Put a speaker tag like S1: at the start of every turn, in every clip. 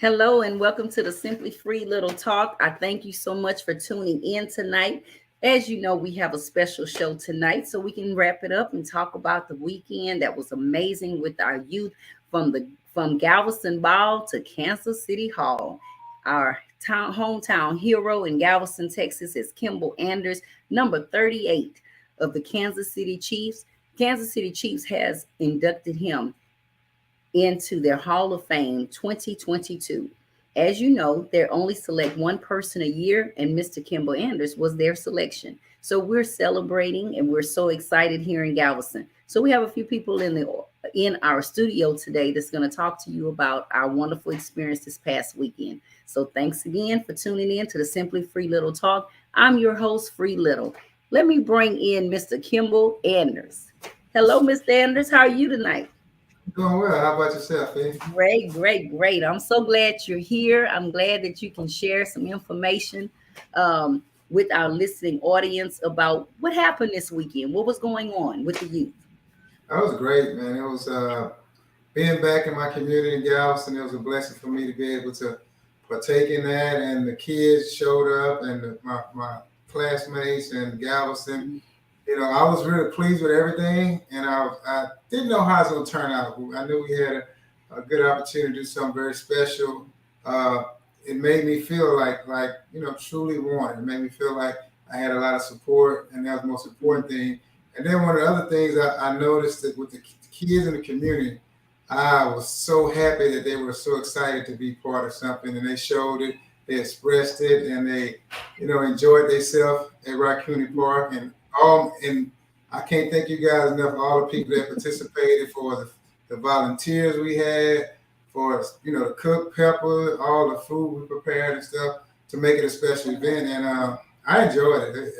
S1: Hello and welcome to the Simply Free Little Talk. I thank you so much for tuning in tonight. As you know, we have a special show tonight, so we can wrap it up and talk about the weekend that was amazing with our youth from Galveston Ball to Kansas City Hall. Our hometown hero in Galveston, Texas is Kimball Anders, number 38 of the Kansas City Chiefs. Kansas City Chiefs has inducted him into their Hall of Fame 2022. As you know, they only select one person a year, and Mr. Kimball Anders was their selection. So we're celebrating and we're so excited here in Galveston. So we have a few people in our studio today that's going to talk to you about our wonderful experience this past weekend. So thanks again for tuning in to the Simply Free Little Talk. I'm your host, Free Little. Let me bring in Mr. Kimball Anders. Hello, Mr. Anders. How are you tonight?
S2: Doing well. How about yourself, eh?
S1: Great, great, great. I'm so glad you're here. I'm glad that you can share some information with our listening audience about what happened this weekend. What was going on with the youth?
S2: That was great, man. It was being back in my community in Galveston. It was a blessing for me to be able to partake in that, and the kids showed up, and my classmates in Galveston. I was really pleased with everything, and I didn't know how it was going to turn out. I knew we had a good opportunity to do something very special. Uh, it made me feel like truly wanted. It made me feel like I had a lot of support, and that was the most important thing. And then one of the other things I noticed that with the kids in the community, I was so happy that they were so excited to be part of something, and they showed it, they expressed it, and they enjoyed themselves at Raccoon Park. And I can't thank you guys enough for all the people that participated, for the volunteers we had, for the cook pepper, all the food we prepared and stuff to make it a special event. And I enjoyed it.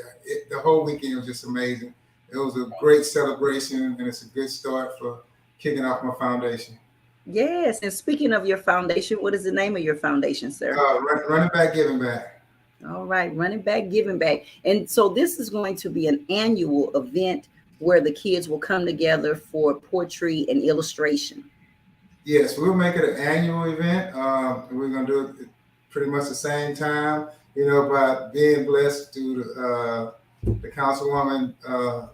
S2: The whole weekend was just amazing. It was a great celebration, and it's a good start for kicking off my foundation.
S1: Yes. And speaking of your foundation, what is the name of your foundation, sir?
S2: Running back, giving back.
S1: All right, running back, giving back. And so this is going to be an annual event where the kids will come together for poetry and illustration.
S2: Yes, we'll make it an annual event. We're going to do it pretty much the same time, by being blessed through the Councilwoman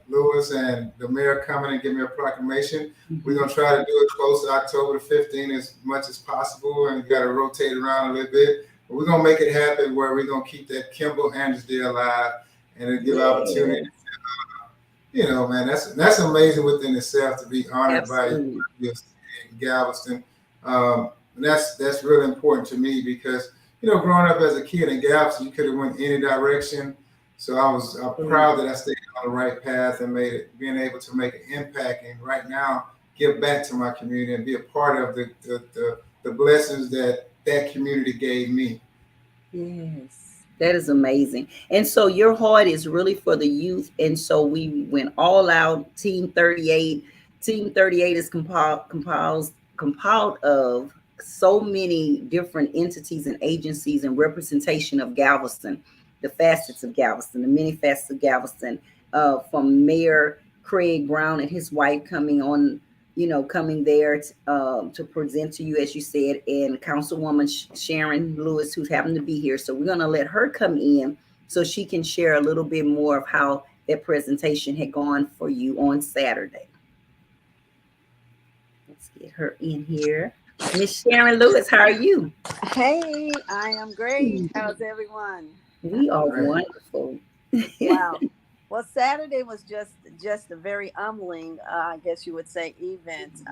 S2: Lewis and the mayor coming and giving me a proclamation. We're going to try to do it close to October the 15th as much as possible, and we got to rotate around a little bit. But we're going to make it happen where we're going to keep that Kimball Anders Day alive, and it'll give opportunity. Man, that's amazing within itself to be honored
S1: Absolutely.
S2: by your in Galveston. And that's really important to me because, growing up as a kid in Galveston, you could have went any direction. So I'm proud that I stayed on the right path and being able to make an impact, and right now give back to my community and be a part of the blessings that community gave me.
S1: Yes, that is amazing. And so your heart is really for the youth. And so we went all out. Team 38. Team 38 is compiled of so many different entities and agencies and representation of Galveston, the facets of Galveston, the many facets of Galveston, from Mayor Craig Brown and his wife coming there to present to you, as you said, and Councilwoman Sharon Lewis, who's happened to be here. So we're going to let her come in so she can share a little bit more of how that presentation had gone for you on Saturday. Let's get her in here. Miss Sharon Lewis, how are you?
S3: Hey, I am great. How's everyone?
S1: We are wonderful.
S3: Wow. Well, Saturday was just a very humbling, I guess you would say, event.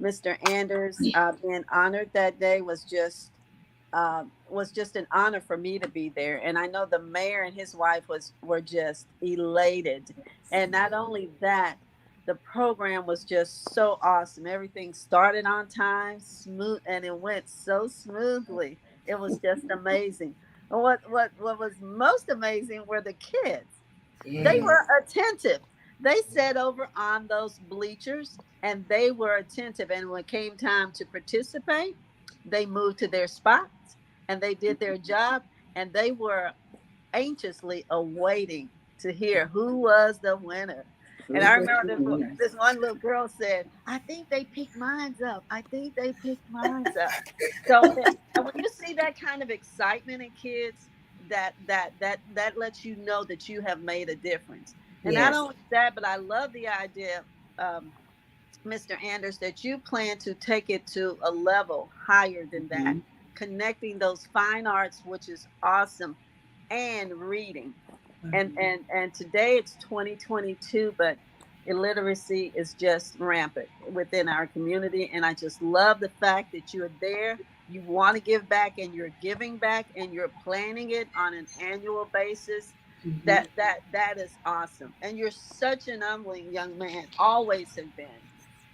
S3: Mr. Anders being honored that day was just an honor for me to be there. And I know the mayor and his wife were just elated. And not only that, the program was just so awesome. Everything started on time, smooth, and it went so smoothly. It was just amazing. And what was most amazing were the kids. They were attentive. They sat over on those bleachers and they were attentive. And when it came time to participate, they moved to their spots and they did their job. And they were anxiously awaiting to hear who was the winner. And I remember this one little girl said, "I think they picked mine up. I think they picked mine up." So and when you see that kind of excitement in kids, that lets you know that you have made a difference. And not
S1: Yes.
S3: only that, but I love the idea, Mr. Anders, that you plan to take it to a level higher than that, connecting those fine arts, which is awesome, and reading. And today it's 2022, but illiteracy is just rampant within our community. And I just love the fact that you're there. You want to give back, and you're giving back, and you're planning it on an annual basis. That is awesome. And you're such an humbling young man, always have been.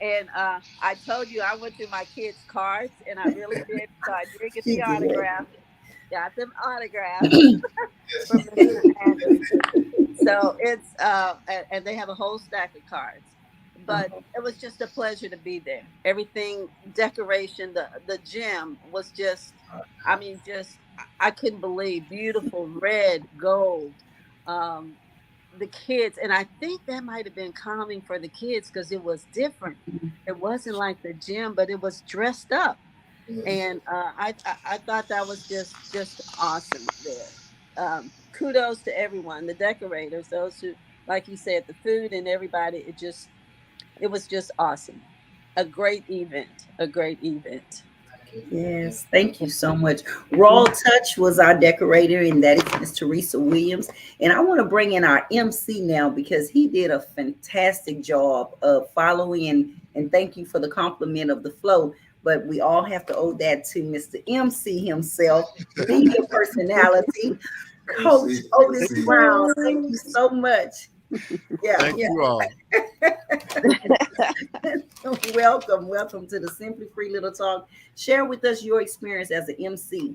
S3: And I told you I went through my kids' cards, and I really did. So I did get the autograph. Got them autographed from Mr. Anders. So it's and they have a whole stack of cards. But it was just a pleasure to be there. Everything, decoration, the gym was just, I mean, just I couldn't believe, beautiful red, gold. The kids, and I think that might have been calming for the kids because it was different. It wasn't like the gym, but it was dressed up. And I thought that was just awesome there. Kudos to everyone, the decorators, those who, like you said, the food and everybody. It was just awesome. A great event. A great event.
S1: Yes, thank you so much. Raw Touch was our decorator, and that is Miss Teresa Williams. And I want to bring in our MC now because he did a fantastic job of following, and thank you for the compliment of the flow. But we all have to owe that to Mr. MC himself, media personality, Coach Otis Brown. Thank you so much. Yeah,
S4: Thank you all.
S1: welcome to the Simply Free Little Talk. Share with us your experience as an MC.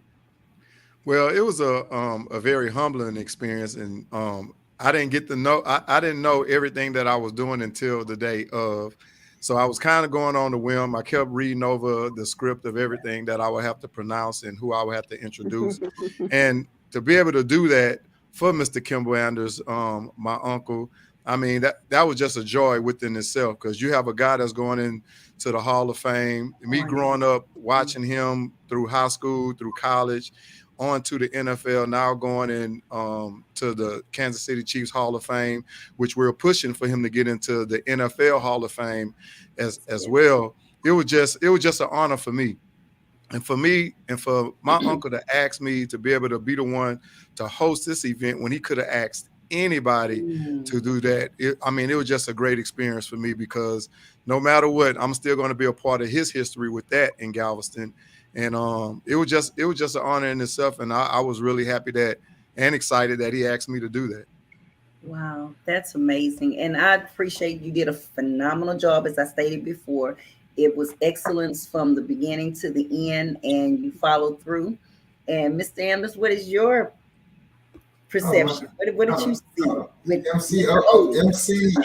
S4: Well, it was a very humbling experience, and I didn't get to know I didn't know everything that I was doing until the day of. So I was kind of going on the whim. I kept reading over the script of everything that I would have to pronounce and who I would have to introduce, and to be able to do that for Mr. Kimball Anders, my uncle. I mean, that was just a joy within itself, because you have a guy that's going into the Hall of Fame. Me growing up watching him through high school, through college, on to the NFL, now going in to the Kansas City Chiefs Hall of Fame, which we're pushing for him to get into the NFL Hall of Fame as well. It was just an honor for me. And for me and for my uncle to ask me to be able to be the one to host this event when he could have asked anybody to do that. It was just a great experience for me, because no matter what, I'm still going to be a part of his history with that in Galveston. And it was just an honor in itself. And I was really happy that and excited that he asked me to do that.
S1: Wow, that's amazing. And I appreciate you did a phenomenal job, as I stated before. It was excellence from the beginning to the end, and you followed through. And Mr. Anders, what is your perception? What did you see? With
S2: MC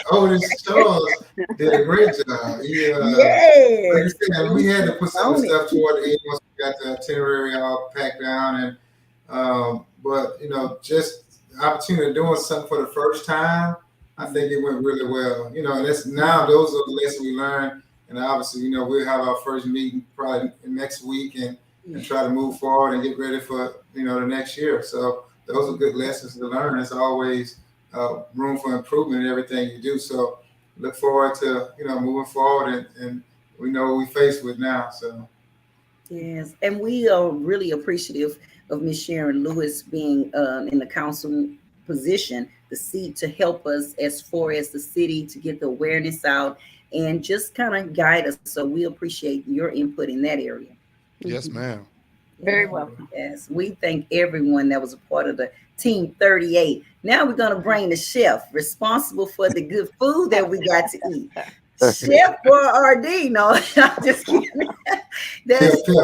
S2: Otis Charles did a great job.
S1: Yes.
S2: We had to put some stuff toward the end once we got the itinerary all packed down, and but just the opportunity of doing something for the first time, I think it went really well. And those are the lessons we learned, and obviously we'll have our first meeting probably next week and try to move forward and get ready for the next year. So those are good lessons to learn. There's always room for improvement in everything you do. So look forward to moving forward, and we know what we face with now. So
S1: yes, and we are really appreciative of Miss Sharon Lewis being in the council position, the seat to help us as far as the city to get the awareness out and just kind of guide us. So we appreciate your input in that area.
S4: Yes, ma'am.
S3: Very welcome.
S1: Yes, we thank everyone that was a part of the Team 38. Now we're going to bring the chef responsible for the good food that we got to eat. Chef for RD. No, I'm just kidding. That's
S5: you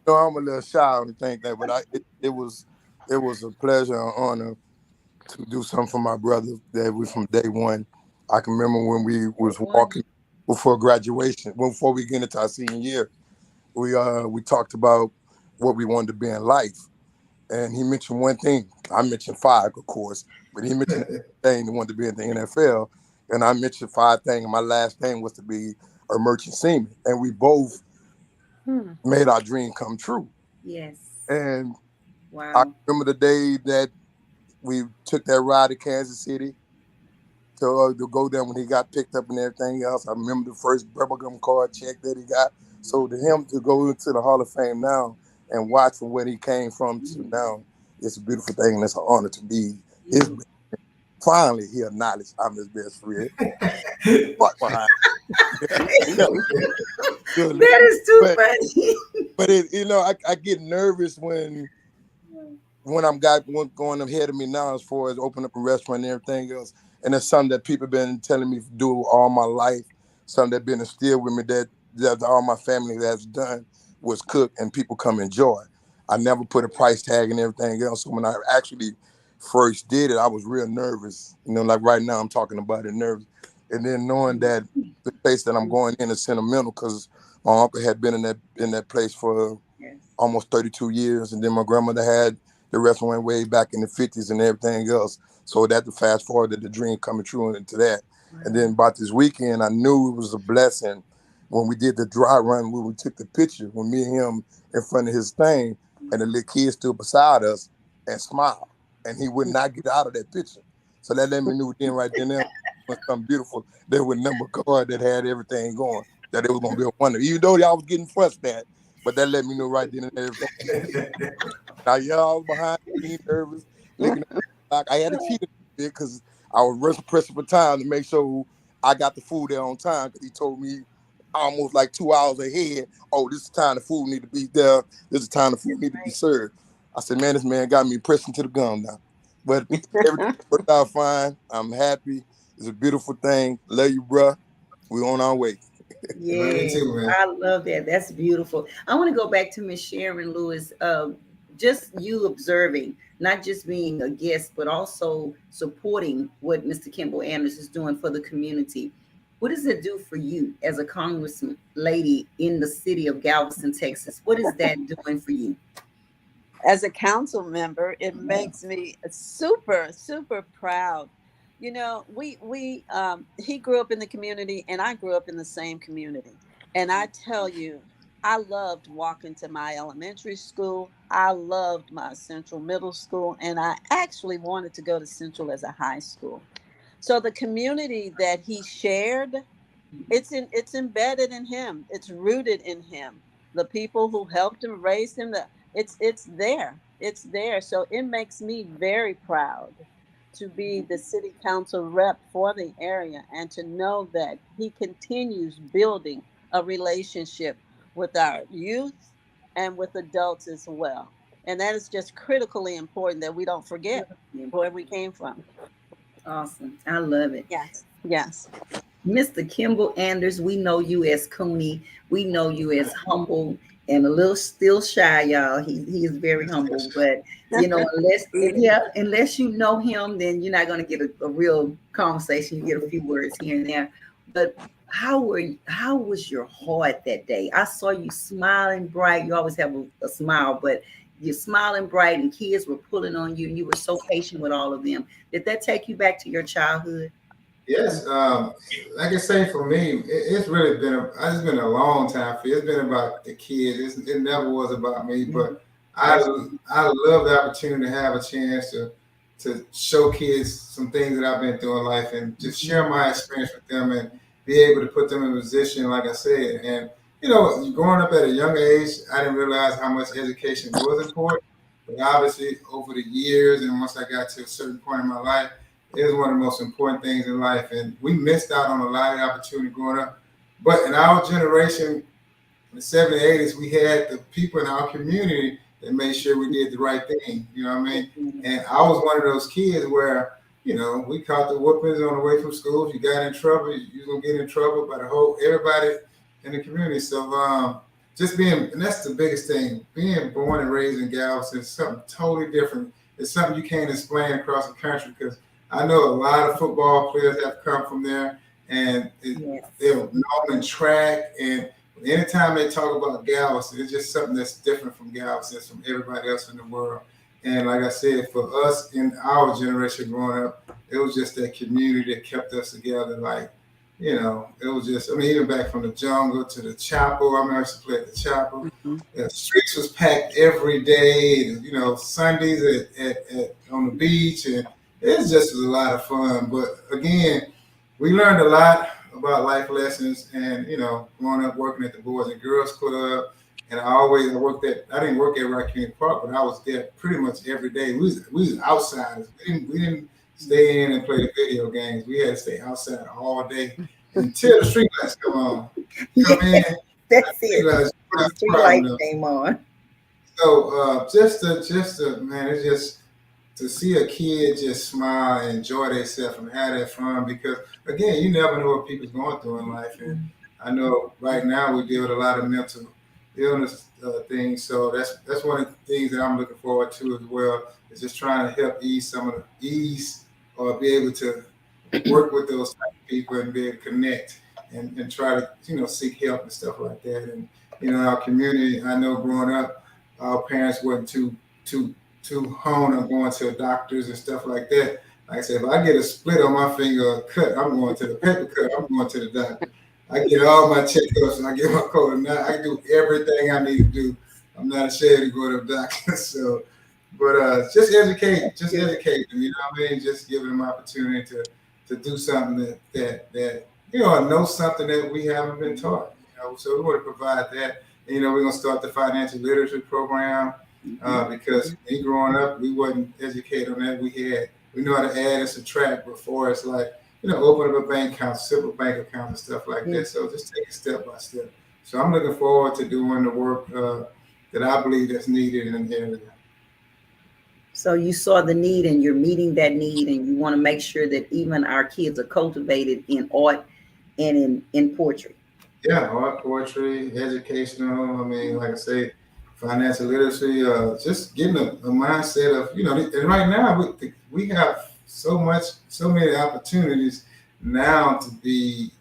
S5: know, I'm a little shy on think that, but it was a pleasure and honor to do something for my brother that was from day one. I can remember when we was walking before graduation, before we get into our senior year, we talked about what we wanted to be in life. and he mentioned one thing. I mentioned 5, of course, but he mentioned the thing that wanted to be in the NFL, and I mentioned 5 things. And my last thing was to be a merchant seaman, and we both made our dream come true.
S1: Yes.
S5: And
S1: Wow.
S5: I remember the day that we took that ride to Kansas City to go there when he got picked up and everything else. I remember the first bubblegum card check that he got. So to him to go into the Hall of Fame now and watch from where he came from to now, it's a beautiful thing, and it's an honor to be his. Finally, he acknowledged I'm his best friend. Fuck behind.
S1: That is too funny.
S5: But I get nervous when I'm going ahead of me now as far as opening up a restaurant and everything else. And it's something that people have been telling me to do all my life, something that's been instilled with me that all my family has done was cook and people come enjoy. I never put a price tag and everything else. So when I actually first did it, I was real nervous. Like right now I'm talking about it nervous. And then knowing that the place that I'm going in is sentimental because my uncle had been in that place for almost 32 years. And then my grandmother had the restaurant way back in the 50s and everything else. So that to fast forward to the dream coming true into that. And then about this weekend, I knew it was a blessing when we did the dry run, when we took the picture, when me and him in front of his thing, and the little kid stood beside us and smiled. And he would not get out of that picture. So that let me know then right then there was something beautiful. There was a number card that had everything going, that it was going to be a wonder. Even though y'all was getting frustrated at, but that let me know right then and there. Now y'all behind me, nervous, looking at like I had to cheat a bit because I was pressing for time to make sure I got the food there on time. Because he told me almost like 2 hours ahead, oh, this is the time the food need to be there. This is the time the food need to be served. I said, man, this man got me pressing to the gum now. But everything worked out fine. I'm happy. It's a beautiful thing. Love you, bruh. We're on our way.
S1: Yeah,
S2: too, man.
S1: I love that. That's beautiful. I want to go back to Miss Sharon Lewis. Just you observing, not just being a guest, but also supporting what Mr. Kimball Anders is doing for the community. What does it do for you as a congressman lady in the city of Galveston, Texas? What is that doing for you?
S3: As a council member, it makes me super, super proud. He grew up in the community and I grew up in the same community. And I tell you, I loved walking to my elementary school. I loved my Central Middle School, and I actually wanted to go to Central as a high school. So the community that he shared, it's embedded in him. It's rooted in him. The people who helped him, raised him, it's there. It's there. So it makes me very proud to be the city council rep for the area and to know that he continues building a relationship with our youth and with adults as well. And that is just critically important that we don't forget where we came from.
S1: Awesome. I love it.
S3: Yes. Yes.
S1: Mr. Kimball Anders, we know you as Cooney. We know you as humble and a little still shy, y'all. He is very humble, but unless you know him, then you're not going to get a real conversation. You get a few words here and there. But how was your heart that day? I saw you smiling bright. You always have a smile, but you're smiling bright, and kids were pulling on you, and you were so patient with all of them. Did that take you back to your childhood?
S2: Yes, like I say, for me, it's really been it's been a long time for you. It's been about the kids. It never was about me, but I love the opportunity to have a chance to show kids some things that I've been through in life and just share my experience with them and be able to put them in a position, like I said. And growing up at a young age, I didn't realize how much education was important. But obviously, over the years, and once I got to a certain point in my life, it is one of the most important things in life. And we missed out on a lot of opportunity growing up. But in our generation, in the 70s, 80s, we had the people in our community that made sure we did the right thing. You know what I mean? And I was one of those kids where, we caught the whoopings on the way from school. If you got in trouble, you was going to get in trouble by everybody in the community. So and that's the biggest thing. Being born and raised in Galveston is something totally different. It's something you can't explain across the country because I know a lot of football players have come from there, and they're known in track. And anytime they talk about Galveston, it's just something that's different from Galveston, from everybody else in the world. And like I said, for us in our generation growing up, it was just that community that kept us together. Like, it was just, I mean, even back from the jungle to the chapel. I remember I used to play at the chapel.
S3: Mhm.
S2: The streets was packed every day, and, Sundays at on the beach. And it just was a lot of fun. But again, we learned a lot about life lessons and, growing up working at the Boys and Girls Club. And I didn't work at Rock Community Park, but I was there pretty much every day. We was outsiders. We didn't stay in and play the video games. We had to stay outside all day until the street lights come on. Come in,
S1: That's it. The street light came on.
S2: So just to man, it's just to see a kid just smile and enjoy themselves and have that fun, because again, you never know what people's going through in life. And I know right now we deal with a lot of mental illness things. So that's one of the things that I'm looking forward to as well, is just trying to help ease or be able to work with those type of people and be able to connect and try to, seek help and stuff like that. And, our community, I know growing up, our parents weren't too honed on going to doctors and stuff like that. Like I said, if I get a split on my finger or a cut, I'm going to the paper cut, I'm going to the doctor. I get all my checkups and I get my code. I do everything I need to do. I'm not ashamed to go to the doctor. So, but just educate them. You know what I mean? Just give them opportunity to do something that know something that we haven't been taught. So we want to provide that. And, we're gonna start the financial literacy program because me growing up, we wasn't educated on that. We know how to add and subtract before it's like, open up a bank account, simple bank account and stuff like that. So just take it step by step. So I'm looking forward to doing the work that I believe that's needed in the area.
S1: So you saw the need and you're meeting that need, and you want to make sure that even our kids are cultivated in art and in poetry.
S2: Yeah, art, poetry, educational. I mean, like I say, financial literacy, just getting a mindset of, and right now we have so many opportunities now to be,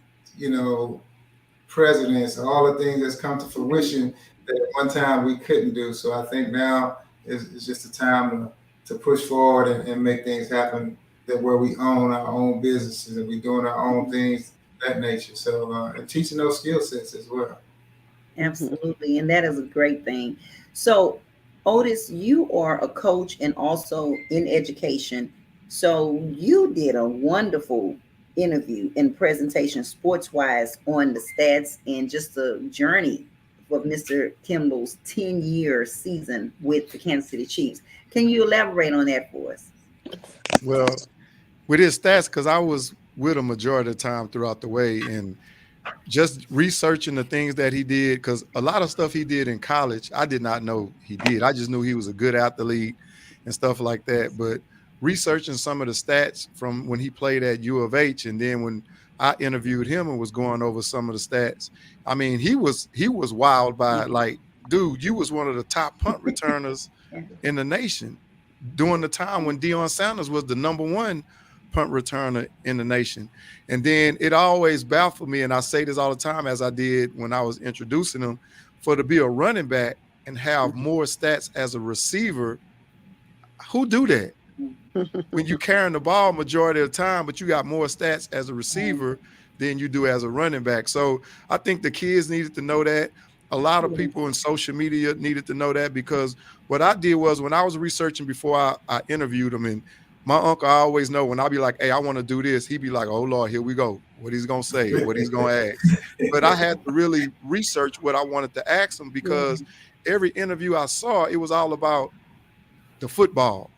S2: presidents, all the things that's come to fruition that at one time we couldn't do. So I think now is just the time to push forward and make things happen, that where we own our own businesses and we doing our own things of that nature. So and teaching those skill sets as well.
S1: Absolutely. And that is a great thing. So Otis, you are a coach and also in education. So you did a wonderful interview and presentation sports wise on the stats and just the journey of Mr. Kimball's 10-year season with the Kansas City Chiefs. Can you elaborate on that for us?
S4: Well, with his stats, because I was with him majority of the time throughout the way, and just researching the things that he did, because a lot of stuff he did in college, I did not know he did. I just knew he was a good athlete and stuff like that. But researching some of the stats from when he played at U of H, and then when I interviewed him and was going over some of the stats, I mean, he was wild by, like, dude, you was one of the top punt returners in the nation during the time when Deion Sanders was the #1 punt returner in the nation. And then it always baffled me, and I say this all the time, as I did when I was introducing him, for to be a running back and have more stats as a receiver, who do that? When you carrying the ball majority of the time, but you got more stats as a receiver than you do as a running back. So I think the kids needed to know that. A lot of people in social media needed to know that, because what I did was, when I was researching before I interviewed him, and my uncle, I always know when I be like, hey, I want to do this, he'd be like, oh Lord, here we go. What he's going to say, what he's going to ask. But I had to really research what I wanted to ask him, because every interview I saw, it was all about the football,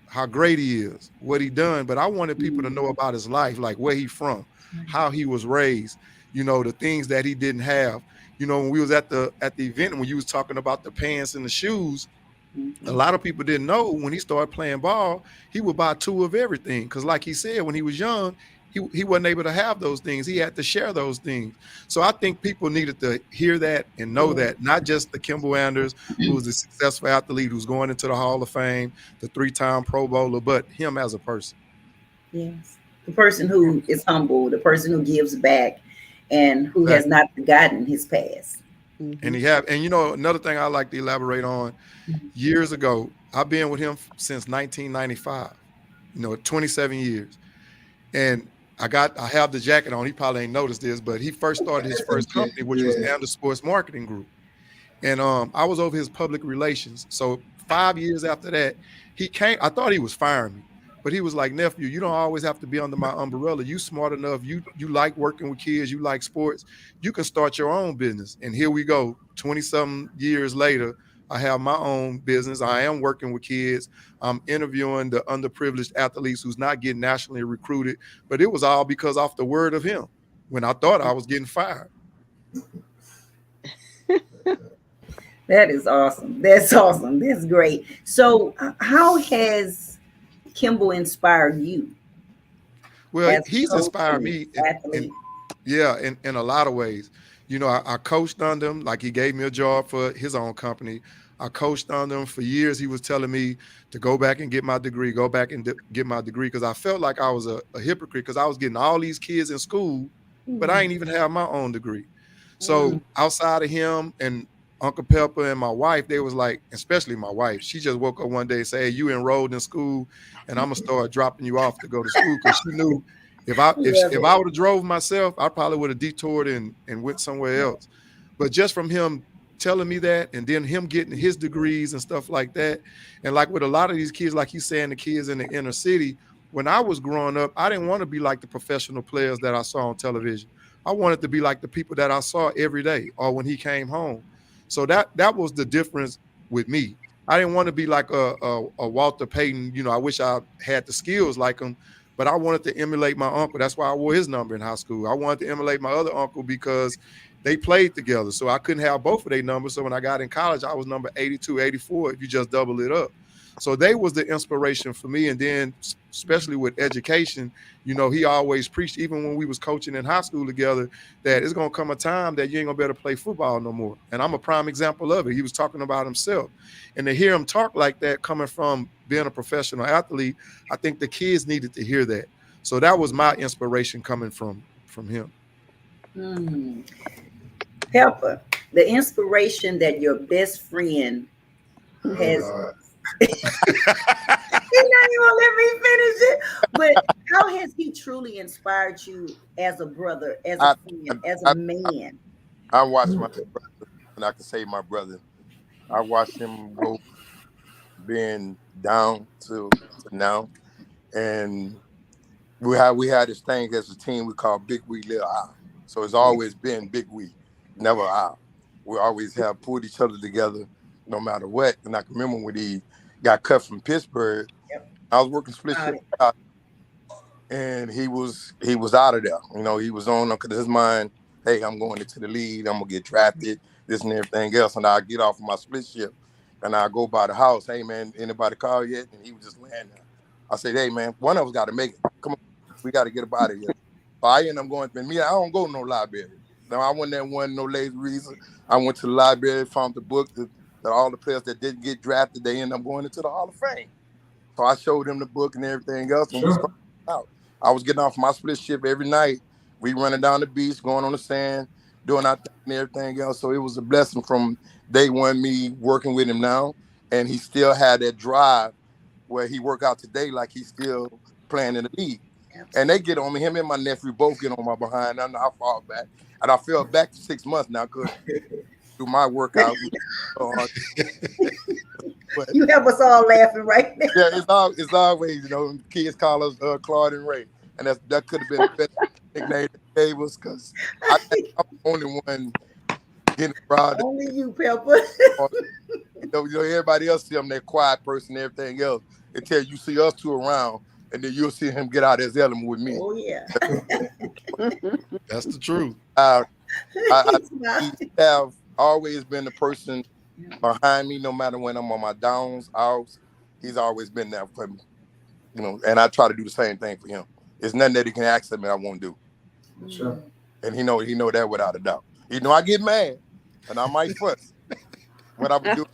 S4: how great he is, what he done. But I wanted people to know about his life, like where he from, how he was raised, the things that he didn't have. When we was at the event, when you was talking about the pants and the shoes, a lot of people didn't know when he started playing ball, he would buy 2 of everything. Because like he said, when he was young, he wasn't able to have those things. He had to share those things. So I think people needed to hear that and know that, not just the Kimball Anders, who was a successful athlete, who's going into the Hall of Fame, the 3-time Pro Bowler, but him as a person.
S1: Yes. The person who is humble, the person who gives back, and who has not forgotten his past.
S4: And and you know, another thing I like to elaborate on, years ago, I've been with him since 1995, you know, 27 years. And I have the jacket on. He probably ain't noticed this, but he first started his first company, which was
S2: Yeah.
S4: Anders Sports Marketing Group. And I was over his public relations. So 5 years after that, he came. I thought he was firing me, but he was like, nephew, you don't always have to be under my umbrella. You smart enough. You like working with kids. You like sports. You can start your own business. And here we go. 20-something years later, I have my own business. I am working with kids. I'm interviewing the underprivileged athletes who's not getting nationally recruited. But it was all because off the word of him when I thought I was getting fired.
S1: That is awesome. That's awesome. That's great. So, how has Kimball inspired you?
S4: Well, he's inspired me
S1: athlete.
S4: In a lot of ways. You know, I coached under him, like he gave me a job for his own company. I coached under him for years. He was telling me to go back and get my degree, get my degree, because I felt like I was a hypocrite because I was getting all these kids in school, but I ain't even have my own degree. So outside of him and Uncle Pepper and my wife, they was like, especially my wife, she just woke up one day and said, hey, you enrolled in school and I'm gonna start dropping you off to go to school, because she knew if I would have drove myself, I probably would have detoured and went somewhere else. But just from him telling me that, and then him getting his degrees and stuff like that, and like with a lot of these kids, like he's saying, the kids in the inner city, when I was growing up, I didn't want to be like the professional players that I saw on television. I wanted to be like the people that I saw every day or when he came home. So that was the difference with me. I didn't want to be like a Walter Payton. You know, I wish I had the skills like him, but I wanted to emulate my uncle. That's why I wore his number in high school. I wanted to emulate my other uncle because they played together. So I couldn't have both of their numbers. So when I got in college, I was number 82, 84, if you just double it up. So they was the inspiration for me. And then especially with education, you know, he always preached, even when we was coaching in high school together, that it's going to come a time that you ain't going to be able to play football no more. And I'm a prime example of it. He was talking about himself. And to hear him talk like that coming from being a professional athlete, I think the kids needed to hear that. So that was my inspiration coming from him.
S1: Helper, the inspiration that your best friend has. He's not even gonna let me finish it. But how has he truly inspired you as a brother, as a friend, as a man?
S5: I watched my brother, and I can say my brother. I watched him go being down to now, and we had this thing as a team we call Big We Little I. So it's always been Big We, never I. We always have pulled each other together no matter what. And I can remember when he got cut from Pittsburgh, I was working split shift, and he was out of there. You know, he was on because his mind, hey, I'm going into the league, I'm gonna get drafted, this and everything else, and I get off of my split shift and I go by the house. Hey man, anybody call yet? And he was just laying there. I said, hey man, one of us got to make it. Come on, we got to get up out of here. So I end up going. And me, I don't go to no library. No, I went there one no lazy reason. I went to the library, found the book that all the players that didn't get drafted, they end up going into the Hall of Fame. So I showed him the book and everything else, and we started out. I was getting off my split shift every night. We running down the beach, going on the sand, doing our thing and everything else. So it was a blessing from day one, me working with him now, and he still had that drive where he work out today like he's still playing in the league. And they get on me. Him and my nephew both get on my behind. I fall back. And I fell back for 6 months now because do my workout.
S1: But, you have us all laughing right now.
S5: Yeah, it's always, you know, kids call us Claude and Ray. And that could have been the best nickname they gave us because I'm the only one getting proud.
S1: Only you, Pepper.
S5: You know, everybody else see them, that quiet person and everything else. Until you see us two around, and then you'll see him get out his element with me.
S1: Oh, yeah.
S4: That's the truth.
S5: I have always been the person behind me, no matter when I'm on my downs, outs. He's always been there for me. You know, and I try to do the same thing for him. There's nothing that he can ask me I won't do.
S2: Sure.
S5: And he know that without a doubt. He know I get mad, and I might fuss. What I would do.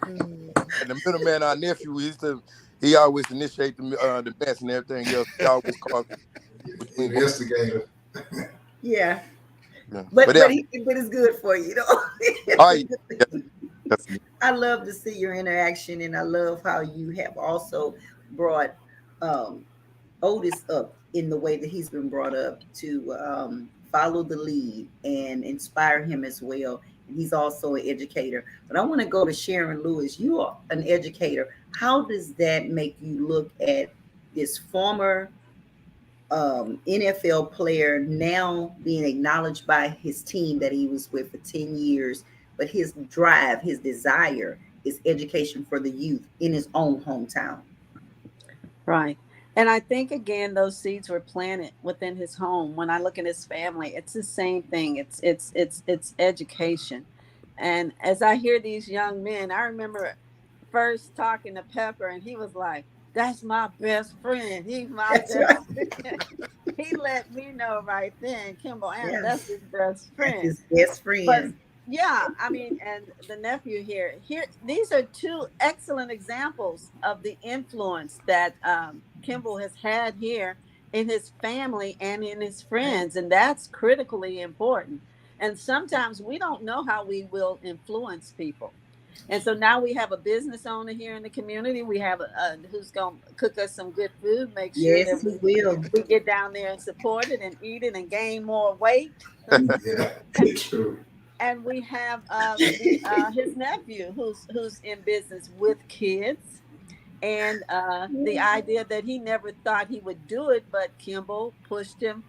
S5: And the middleman, our nephew, he always initiate the mess and everything else. He always calls
S2: investigator.
S1: Yeah. But
S5: yeah.
S1: but it's good for you,
S5: Oh, yeah.
S1: I love to see your interaction, and I love how you have also brought Otis up in the way that he's been brought up to follow the lead and inspire him as well. And he's also an educator. But I want to go to Sharon Lewis. You are an educator. How does that make you look at this former NFL player now being acknowledged by his team that he was with for 10 years, but his drive, his desire is education for the youth in his own hometown?
S3: Right. And I think again those seeds were planted within his home. When I look at his family, it's the same thing. It's education. And as I hear these young men, I remember first talking to Pepper and he was like, "That's my best friend. He's my
S1: That's
S3: best
S1: right.
S3: friend." He let me know right then, Kimball Anders,
S1: Yeah.
S3: that's his best
S1: That's
S3: friend.
S1: his best
S3: But
S1: friend.
S3: yeah, I mean, and the nephew here, these are two excellent examples of the influence that Kimball has had here in his family and in his friends, and that's critically important. And sometimes we don't know how we will influence people. And so now we have a business owner here in the community. We have a who's going to cook us some good food, make sure
S1: Yes,
S3: that
S1: he will.
S3: we get down there and support it and eat it and gain more weight.
S2: Yeah, true.
S3: And we have his nephew who's in business with kids, and the idea that he never thought he would do it, but Kimball pushed him,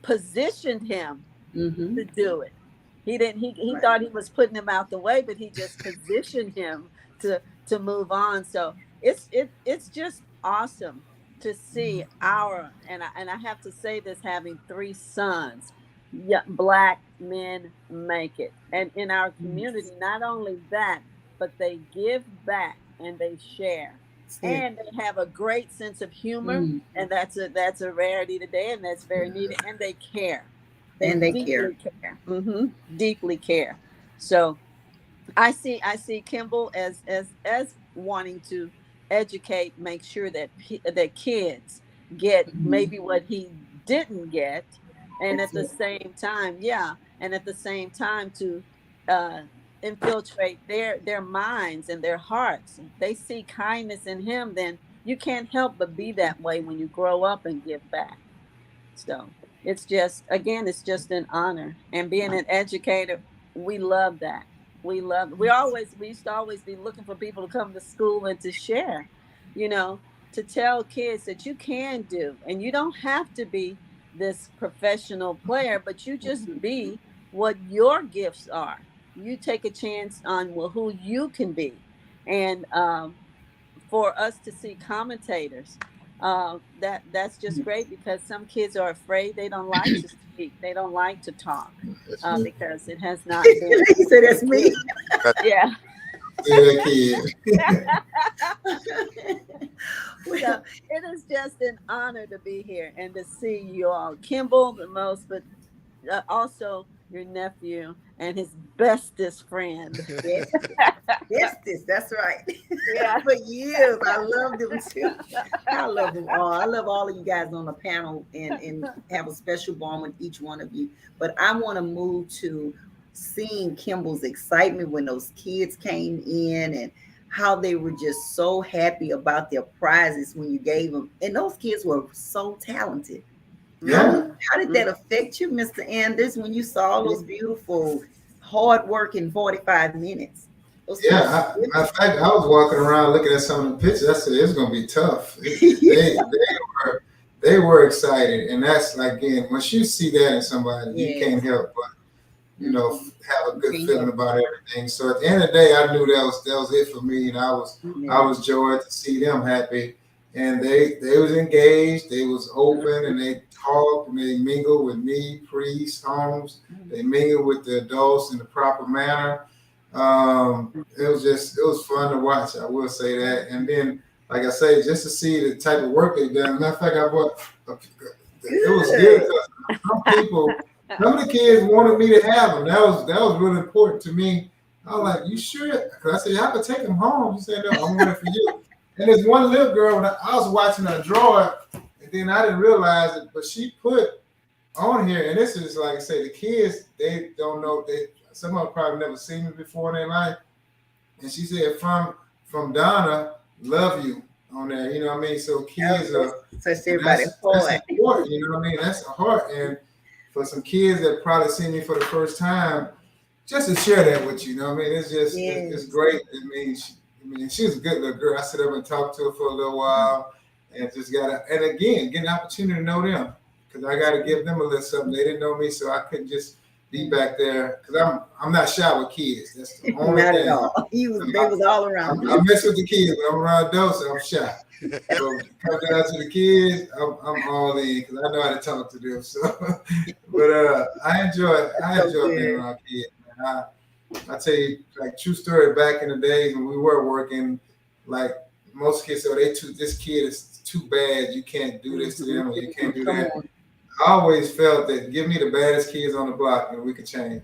S3: positioned him
S1: Mm-hmm.
S3: to do it. He didn't. He
S1: Right.
S3: thought he was putting him out the way, but he just positioned him to move on. So it's just awesome to see our, and I have to say this, having three sons, yeah, Black men make it, and in our community, not only that, but they give back and they share.
S1: That's it.
S3: And they have a great sense of humor,
S1: Mm.
S3: and that's a rarity today, and that's very needed. And they care. They
S1: And they care.
S3: deeply care. Deeply care. So I see Kimball as wanting to educate, make sure that that kids get
S1: Mhm.
S3: maybe what he didn't get, and
S1: That's
S3: at the
S1: it.
S3: same time, yeah, and at the same time to uh, infiltrate their minds and their hearts. If they see kindness in him, then you can't help but be that way when you grow up and give back. So it's just, again, it's just an honor. And being an educator, we love that. We used to always be looking for people to come to school and to share, you know, to tell kids that you can do, and you don't have to be this professional player, but you just be what your gifts are. You take a chance on, well, who you can be. And for us to see commentators, that's just great, because some kids are afraid, they don't like to speak, they don't like to talk,
S2: That's me.
S3: because it has not been
S1: He said, "That's me."
S3: yeah.
S2: See that kid.
S3: So
S1: Well,
S3: it is just an honor to be here and to see you all, Kimball the most, but also your nephew and his bestest friend.
S1: yes, yes, that's right.
S3: Yeah.
S1: For years, I loved them too. I love them all. I love all of you guys on the panel, and have a special bond with each one of you. But I want to move to seeing Kimball's excitement when those kids came in, and how they were just so happy about their prizes when you gave them. And those kids were so talented.
S2: Yeah.
S1: How did that affect you, Mr. Anders, when you saw all those beautiful, hard work in 45 minutes? Those kids,
S2: Yeah. Matter of fact, I was walking around looking at some of the pictures. I said it's gonna be tough. They were excited, and that's like, again, once you see that in somebody, you
S1: yes.
S2: can't help but have a good
S1: Okay,
S2: feeling about everything. So at the end of the day, I knew that was it for me, and I was joyed to see them happy, and they was engaged, they was open, and they talked, and they mingled with me, priests, homes, they mingled with the adults in the proper manner. It was fun to watch. I will say that, and then, like I say, just to see the type of work they've done. Matter of fact, I bought. It was good because some people. Some of the kids wanted me to have them. That was really important to me. I was like, "You sure?" Because I said, "I could take them home." She said, "No, I want it for you." And there's one little girl, when I was watching her draw it, and then I didn't realize it, but she put on here, and this is like I say, the kids, they don't know, some of them probably never seen me before in their life. And she said, from Donna, love you on there. You know what I mean? So kids are
S1: touched everybody
S2: that's important, you know what I mean? That's a heart. And for some kids that probably see me for the first time, just to share that with you, you know what I mean? It's just it's great. I mean, she was a good little girl. I sit up and talk to her for a little while, and just and again, get an opportunity to know them, because I got to give them a little something. They didn't know me, so I couldn't just be back there, because I'm not shy with kids. That's the only
S1: not
S2: thing.
S1: At all. They was all around.
S2: I mess with the kids, but I'm around adults, so I'm shy. So come down to the kids, I'm all in, because I know how to talk to them. So, but I enjoy being around kids. Man. I tell you, like, true story. Back in the days when we were working, like, most kids say, this kid is too bad. You can't do this to them, or you can't do that. I always felt that give me the baddest kids on the block, and we could change.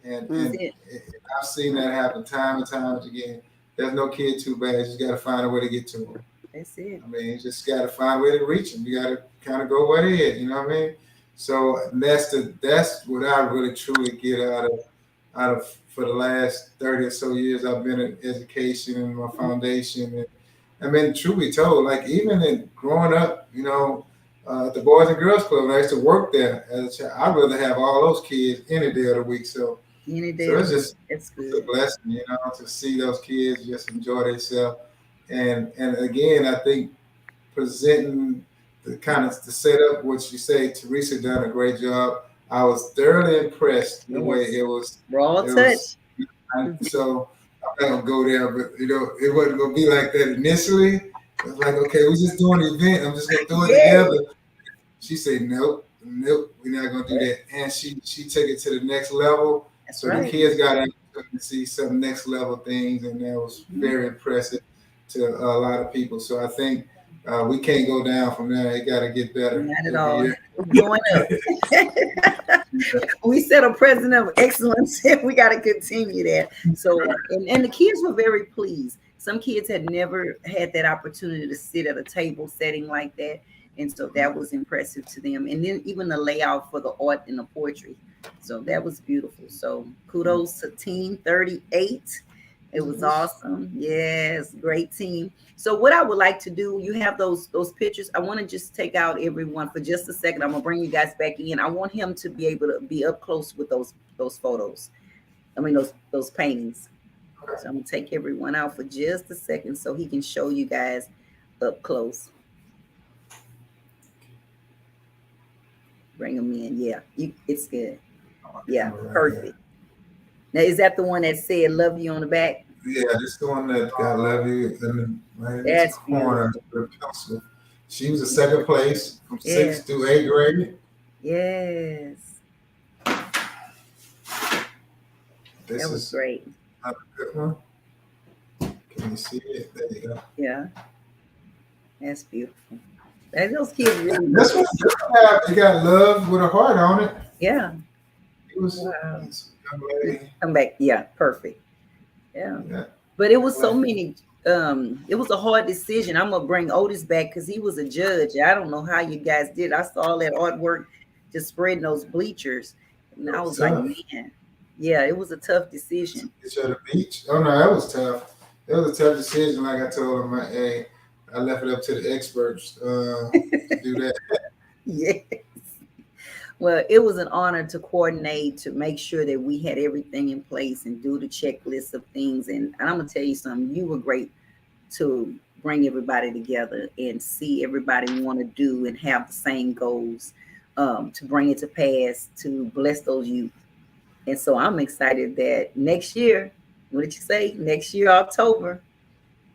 S2: And I've seen that happen time and time again. There's no kid too bad. You just got to find a way to get to them.
S1: That's it.
S2: I mean, you just got to find a way to reach them. You got to kind of go where they at. You know what I mean? So that's what I really truly get out of for the last 30 or so years. I've been in education and my foundation. And I mean, truth be told, like, even in growing up, you know, at the Boys and Girls Club, I used to work there as a child. I'd rather have all those kids any day of the week. So it's just a blessing, you know, to see those kids just enjoy themselves. And again, I think presenting the setup, what you say, Teresa done a great job. I was thoroughly impressed the way it was.
S1: Raw touch.
S2: So I'm not gonna go there, but you know, it wasn't gonna be like that initially. It was like, okay, we're just doing the event. I'm just gonna do it together. She said, nope, we're not gonna do that. And she took it to the next level. That's so the kids got to see some next level things, and that was very impressive to a lot of people. So I think we can't go down from there. It got to get better.
S1: Not at all. We're going up. We set a precedent of excellence, and we got to continue that. So, and the kids were very pleased. Some kids had never had that opportunity to sit at a table setting like that. And so that was impressive to them. And then even the layout for the art and the poetry. So that was beautiful. So kudos to Team 38. It was awesome. Yes, great team. So what I would like to do, you have those pictures. I want to just take out everyone for just a second. I'm gonna bring you guys back in. I want him to be able to be up close with those photos. I mean those paintings. So I'm gonna take everyone out for just a second so he can show you guys up close. Bring them in. Yeah, it's good. Yeah, perfect. Now, is that the one that said "love you" on the back?
S2: Yeah, this is the one that got "love you" and right in the corner. She was in second place from 6th to 8th grade.
S1: Yes. That was great.
S2: A good one. Can you see it? There you go.
S1: Yeah. That's beautiful. Those kids really.
S2: This one, they got love with a heart on it.
S1: Yeah.
S2: It was.
S1: Wow. Come back. Yeah. Perfect. Yeah. But it was so many. It was a hard decision. I'm gonna bring Otis back because he was a judge. I don't know how you guys did. I saw all that artwork just spreading those bleachers, and I was like, man, yeah, it was a tough decision.
S2: It's at the beach. Oh no, that was tough. It was a tough decision. Like I told him, I left it up to the experts to do that.
S1: Yes. Well, it was an honor to coordinate, to make sure that we had everything in place and do the checklist of things. And I'm going to tell you something, you were great to bring everybody together and see everybody want to do and have the same goals, to bring it to pass, to bless those youth. And so I'm excited that next year, what did you say? Next year, October.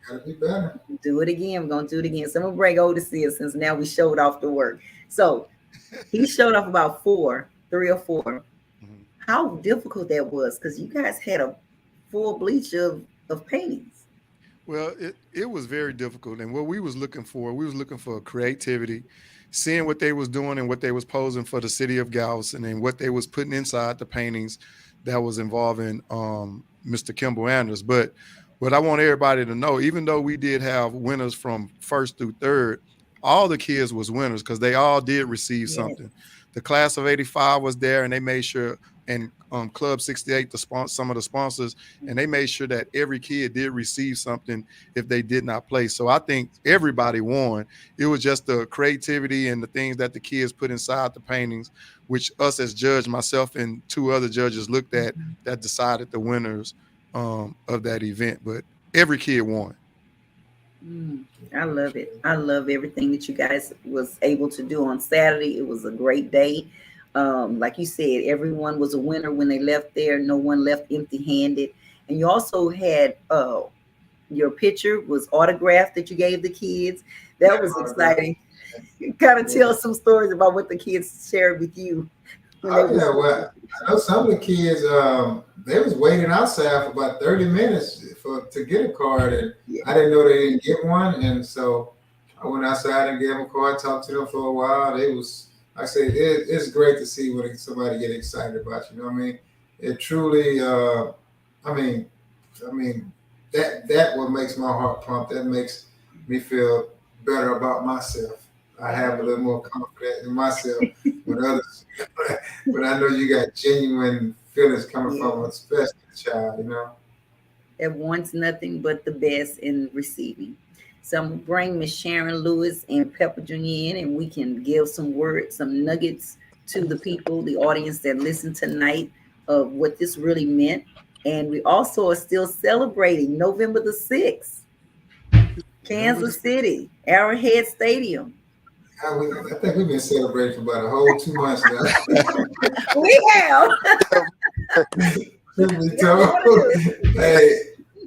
S2: Gotta be better.
S1: Do it again. We're going to do it again. So I'm going to bring Otis in since now we showed off the work. So he showed off about 3 or 4. Mm-hmm. How difficult that was, because you guys had a full bleach of paintings.
S4: Well, it was very difficult. And what we was looking for creativity, seeing what they was doing and what they was posing for the city of Galveston and what they was putting inside the paintings that was involving Mr. Kimball Anders. But what I want everybody to know, even though we did have winners from 1st through 3rd, all the kids was winners because they all did receive something. The class of 85 was there, and they made sure, and Club 68, some of the sponsors, and they made sure that every kid did receive something if they did not play. So I think everybody won. It was just the creativity and the things that the kids put inside the paintings, which us as judge, myself and 2 other judges looked at, that decided the winners of that event. But every kid won.
S1: I love it. I love everything that you guys was able to do on Saturday. It was a great day. Like you said, everyone was a winner when they left there. No one left empty-handed. And you also had your picture was autographed that you gave the kids. That was exciting. Kind of tell some stories about what the kids shared with you.
S2: Well, I know some of the kids, they was waiting outside for about 30 minutes to get a card, and I didn't know they didn't get one, and so I went outside and gave them a card, talked to them for a while. They was, like I said, it's great to see when somebody get excited about you. You know what I mean? It truly, I mean, that what makes my heart pump. That makes me feel better about myself. I have a little more confidence in myself when others, when I know you got genuine feelings coming from a special child, you know.
S1: That wants nothing but the best in receiving. So I'm gonna bring Miss Sharon Lewis and Pepper Jr. in, and we can give some words, some nuggets to the people, the audience that listen tonight, of what this really meant. And we also are still celebrating November the 6th, Kansas City, Arrowhead Stadium.
S2: I think we've been celebrating for about a whole 2 months now.
S1: We have.
S2: Hey,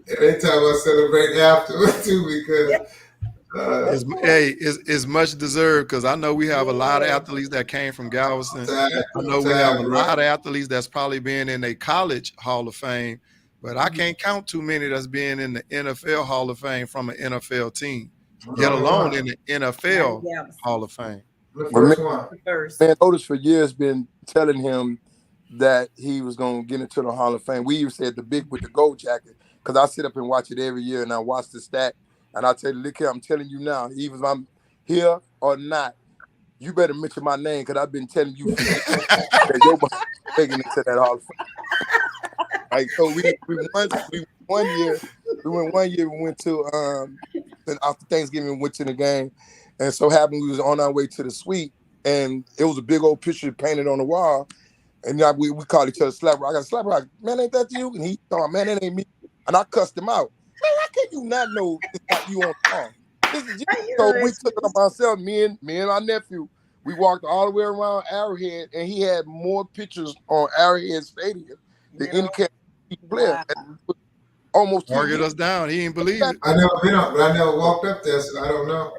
S2: they talk about celebrating afterwards too, because
S4: it's much deserved, because I know we have a lot of athletes that came from Galveston. I know we have a lot of athletes that's probably been in a college Hall of Fame, but I can't count too many that's been in the NFL Hall of Fame from an NFL team, yet alone in the NFL Hall of Fame.
S2: The first one.
S5: Man, Otis for years been telling him that he was going to get into the Hall of Fame. We even said the big with the gold jacket, because I sit up and watch it every year, and I watch the stat, and I tell you, look here, I'm telling you now, even if I'm here or not, you better mention my name, because I've been telling you that you're taking it to that Hall of Fame. Like, so we went to after Thanksgiving, we went to the game, and so happened we was on our way to the suite, and it was a big old picture painted on the wall, and we called each other slapper. I got a slapper, like, man, ain't that you? And he thought, man, that ain't me. And I cussed him out. Man, how can you not know it's not you on the phone? This is you. So we took it on myself, me and my nephew. We walked all the way around Arrowhead, and he had more pictures on Arrowhead Stadium than any player. Wow. Almost
S4: target us down. He ain't believe it.
S2: I never been up, but I never walked up there, so I don't know.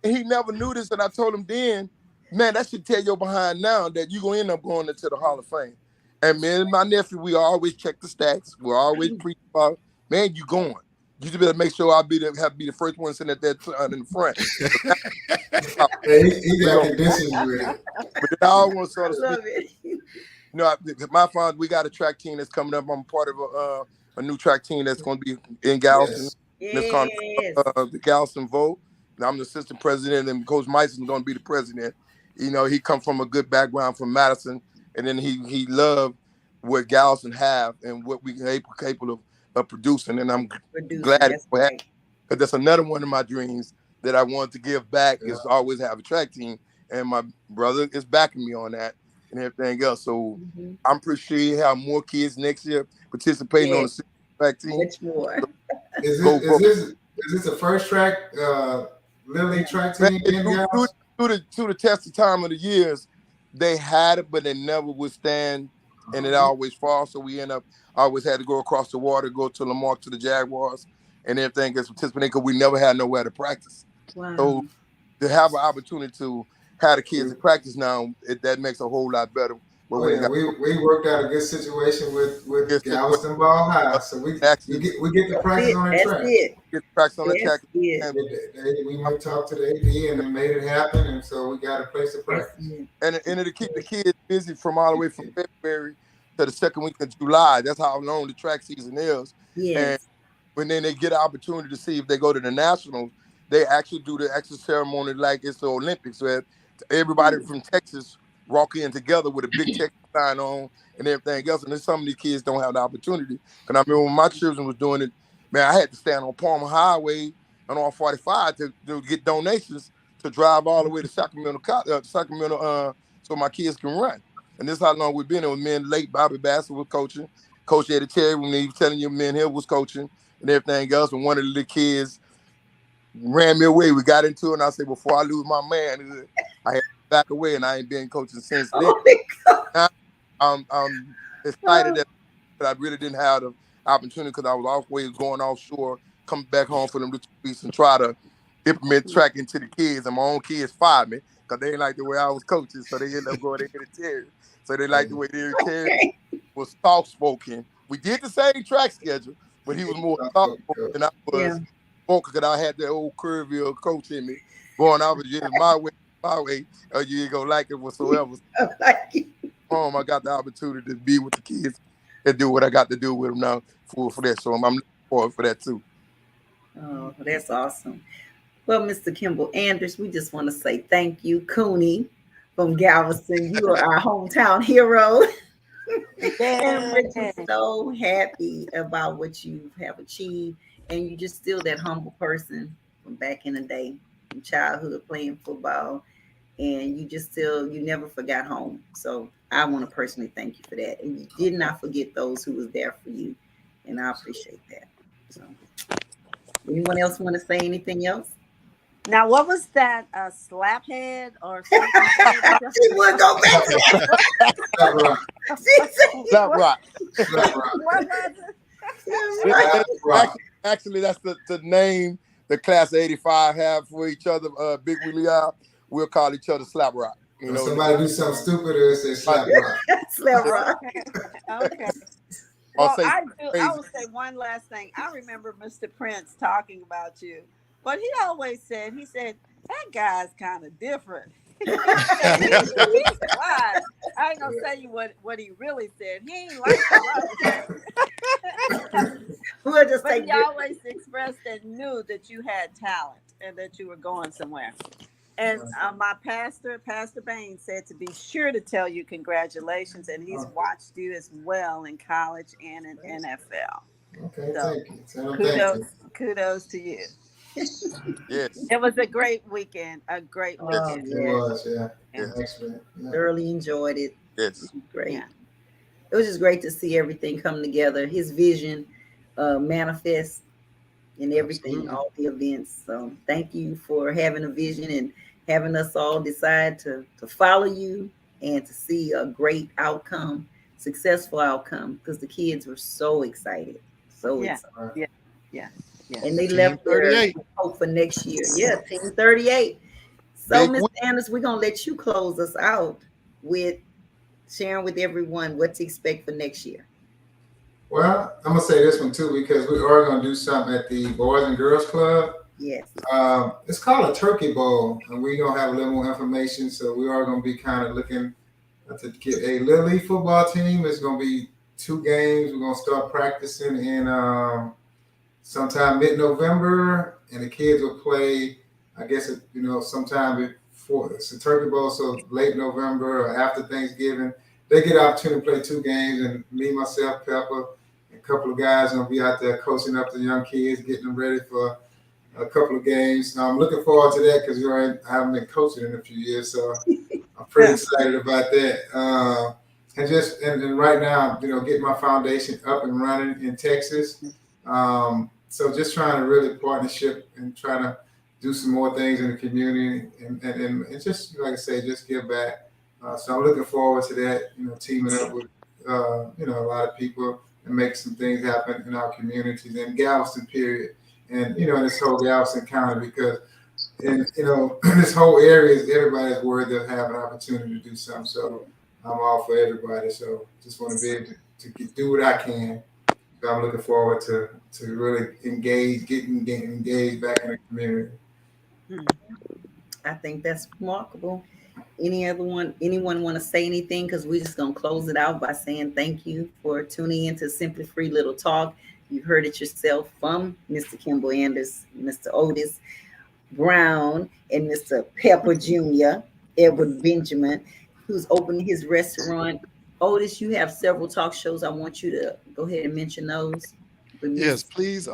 S5: he never knew this, and I told him then, man, that should tell your behind now that you're gonna end up going into the Hall of Fame. And me and my nephew, we always check the stats. We're always preach about, man, you going. You just better make sure I'll be the first one sitting at that in the front.
S2: He got conditions with it.
S5: But then I always want to sort of speak. You know, my father, we got a track team that's coming up. I'm part of a new track team that's going to be in Galveston.
S1: Yes.
S5: It's called the Galveston Vote. And I'm the assistant president, and Coach Myson's going to be the president. You know, he come from a good background from Madison, and then he loved what Galveston have and what we are capable of producing. And I'm glad because that's another one of my dreams that I want to give back is to always have a track team. And my brother is backing me on that and everything else. So I'm pretty sure you have more kids next year participating on the track team.
S1: Much more.
S2: Is this the first track Lily track team in Galveston?
S5: To the test of time of the years, they had it, but they never would stand, and it always falls. So we end up always had to go across the water, go to Lamar to the Jaguars, and everything gets participating because we never had nowhere to practice.
S1: Wow.
S5: So to have an opportunity to have the kids in practice now, that makes a whole lot better.
S2: But we worked out a good situation with Galveston Ball High, so we get the practice on the track.
S5: Get the practice on the track.
S2: We went to talk to the AD and they made it happen, and so we got a place to practice.
S5: And to keep the kids busy from all the way from February to the second week of July. That's how long the track season is.
S1: Yes.
S5: And when then they get an opportunity to see if they go to the Nationals, they actually do the extra ceremony like it's the Olympics, where everybody from Texas walk in together with a big Texas sign on and everything else. And then some of these kids don't have the opportunity. And I remember when my children was doing it, man, I had to stand on Palmer Highway and on 45 to get donations to drive all the way to Sacramento, so my kids can run. And this is how long we've been there. With me and late Bobby Bassett was coaching. Coach Eddie Terry, when he was telling you, men here was coaching and everything else. And one of the kids ran me away. We got into it, and I said, before I lose my manhood, I had to back away, and I ain't been coaching since then. Now, I'm excited that I really didn't have the opportunity because I was always going offshore, coming back home for them 2 weeks and try to implement track into the kids. And my own kids fired me because they didn't like the way I was coaching, so they ended up going to Eddie Terry. So they liked the way Eddie Terry was soft-spoken. We did the same track schedule, but he was more soft-spoken than I was. Because I had that old curvy coach in me. Going, I was just my way, or you ain't gonna like it whatsoever. I got the opportunity to be with the kids and do what I got to do with them now for that. So I'm looking forward for that too.
S1: Oh, that's awesome. Well, Mr. Kimball Anders, we just want to say thank you, Cooney from Galveston. You are our hometown hero. And we're just so happy about what you have achieved. And you're just still that humble person from back in the day, from childhood playing football. And you never forgot home. So I want to personally thank you for that. And you did not forget those who was there for you. And I appreciate that. So anyone else want to say anything else?
S3: Now, what was that? A slaphead or something?
S1: She would go back to
S5: Slap rock.
S3: What was
S5: it? Actually, that's the name the class of '85 have for each other. Big Willie, we'll call each other Slap Rock.
S2: You know, somebody do something stupid, or say Slap Rock.
S1: Slap Rock.
S3: Okay. Well, I will say one last thing. I remember Mr. Prince talking about you. But he always said, that guy's kind of different. I ain't gonna tell you what he really said. He ain't like that. But he always expressed and knew that you had talent and that you were going somewhere. And my pastor, Pastor Bain, said to be sure to tell you congratulations, and he's watched you as well in college and in NFL.
S2: Okay, so,
S3: thank you. Kudos to you.
S5: Yes.
S3: It was a great weekend. A great weekend.
S2: It was, yeah. Excellent.
S1: Yeah. Thoroughly enjoyed it.
S5: Yes.
S1: It was great. Yeah. It was just great to see everything come together. His vision manifest in everything, all the events. So thank you for having a vision and having us all decide to follow you and to see a great outcome, successful outcome, because the kids were so excited. So excited.
S3: Yeah.
S1: And they left their hope for next year. Yeah, Team 38. So, Ms. Anders, we're going to let you close us out with sharing with everyone what to expect for next year.
S2: Well, I'm going to say this one too, because we are going to do something at the Boys and Girls Club.
S1: Yes.
S2: It's called a Turkey Bowl, and we're going to have a little more information. So we are going to be kind of looking to get a Little League football team. It's going to be 2 games. We're going to start practicing in sometime mid-November, and the kids will play, I guess, sometime before it's a Turkey Bowl, so late November or after Thanksgiving. They get an opportunity to play 2 games, and me, myself, Pepper, and a couple of guys are going to be out there coaching up the young kids, getting them ready for a couple of games. Now, I'm looking forward to that because I haven't been coaching in a few years, so I'm pretty excited about that. And right now, getting my foundation up and running in Texas. So just trying to really partnership and trying to do some more things in the community and just, like I say, just give back. So I'm looking forward to that, teaming up with, a lot of people and make some things happen in our communities and Galveston, period. And, in this whole Galveston County, because, this whole area is everybody's worthy of having an opportunity to do something. So I'm all for everybody. So just want to be able to do what I can. So I'm looking forward to really getting engaged back in the community.
S1: I think that's remarkable. Anyone want to say anything? Because we're just going to close it out by saying thank you for tuning into Simply Free Little Talk. You've heard it yourself from Mr. Kimball Anders, Mr. Otis. Brown and Mr. Pepper Jr., Edward Benjamin, who's opening his restaurant. Otis, you have several talk shows. I want you to go ahead and mention those. With
S4: Yes,
S1: Miss
S4: please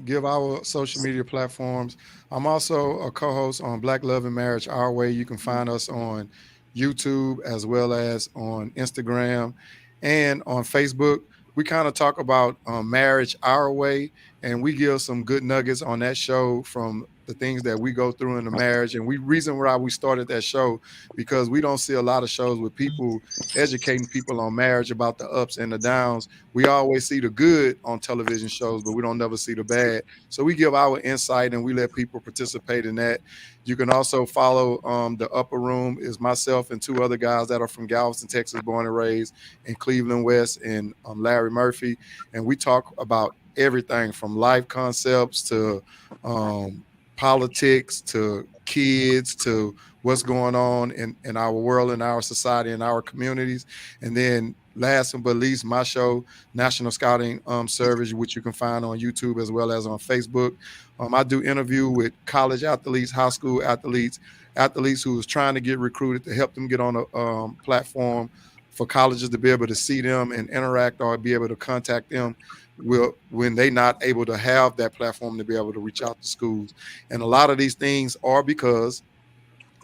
S4: give our social media platforms. I'm also a co-host on Black Love and Marriage Our Way. You can find us on YouTube as well as on Instagram and on Facebook. We kind of talk about marriage our way, and we give some good nuggets on that show from the things that we go through in the marriage. And we reason why we started that show because we don't see a lot of shows with people educating people on marriage about the ups and the downs. We always see the good on television shows, but we don't never see the bad. So we give our insight and we let people participate in that. You can also follow the Upper Room is myself and two other guys that are from Galveston, Texas, born and raised, in Cleveland West, and Larry Murphy. And we talk about everything from life concepts to politics to kids to what's going on in our world, in our society, in our communities. And then last but least, my show, National Scouting Service, which you can find on YouTube as well as on Facebook. I do interview with college athletes, high school athletes who is trying to get recruited to help them get on a platform for colleges to be able to see them and interact or be able to contact them when they're not able to have that platform to be able to reach out to schools. And a lot of these things are because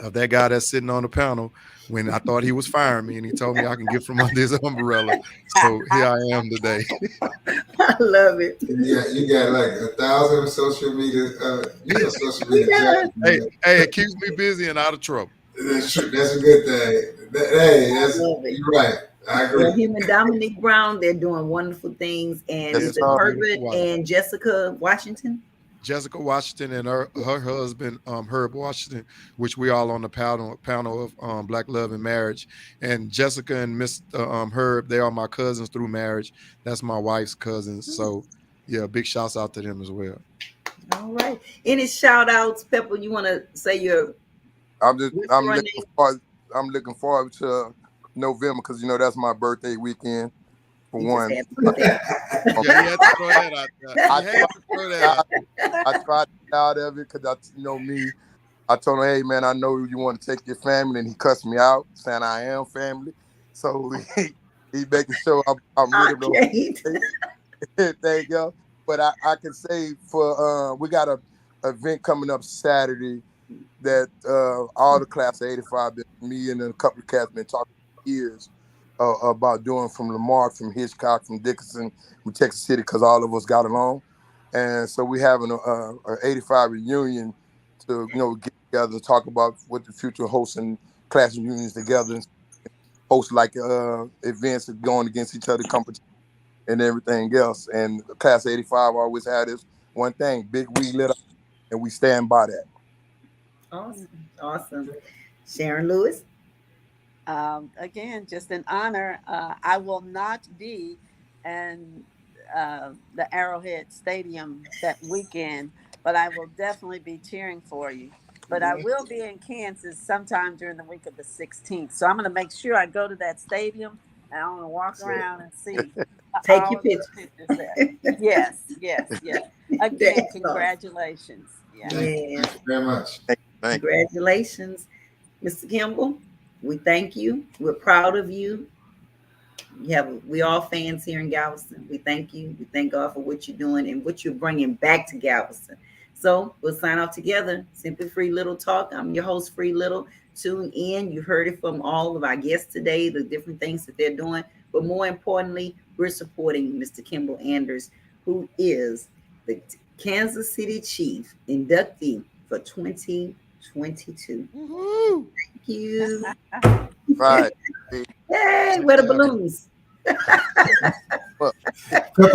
S4: of that guy that's sitting on the panel when I thought he was firing me and he told me I can get from under his umbrella. So here I am today.
S1: I love it.
S2: Yeah, you got like 1,000 social media. You're a social media junkie.
S4: Hey, it keeps me busy and out of trouble.
S2: That's true. That's a good thing. You're right. I agree.
S1: Well, him and Dominique Brown, they're doing wonderful things. And
S4: Yes,
S1: Herbert and Jessica Washington.
S4: Jessica Washington and her husband, Herb Washington, which we all on the panel of Black Love and Marriage. And Jessica and Mr. Herb, they are my cousins through marriage. That's my wife's cousins. So, yeah, big shouts out to them as well.
S1: All right. Any shout outs, Pepper? You want to say your?
S5: I'm looking forward to November because that's my birthday weekend. For one,
S4: yeah, you had to throw that out there.
S5: I tried to get out of it because me. I told him, hey man, I know you want to take your family, and he cussed me out, saying I am family. So he making sure I'm with him. Thank you. But I can say for we got a event coming up Saturday that all the class of '85, me and a couple of cats been talking for years. About doing from Lamar, from Hitchcock, from Dickinson, from Texas City, because all of us got along. And so we having an 85 reunion to, get together to talk about what the future hosting class reunions together and host like events going against each other, competition and everything else. And the class of 85 always had this one thing, big we lit up, and we stand by that.
S1: Awesome. Sharon Lewis?
S3: Again, just an honor. I will not be in the Arrowhead Stadium that weekend, but I will definitely be cheering for you. But I will be in Kansas sometime during the week of the 16th. So I'm going to make sure I go to that stadium and I'm going to walk around and see.
S1: Take your pictures
S3: there. Yes. Again, congratulations.
S2: Yeah. Thank you very much.
S1: Congratulations, Mr. Kimball. We thank you. We're proud of you. We all fans here in Galveston. We thank you. We thank God for what you're doing and what you're bringing back to Galveston. So we'll sign off together. Simply Free Little Talk. I'm your host, Free Little. Tune in. You heard it from all of our guests today, the different things that they're doing. But more importantly, we're supporting Mr. Kimball Anders, who is the Kansas City Chief inductee for 2022.
S4: Woo-hoo.
S1: Thank you.
S5: Right.
S1: Hey, where the balloons?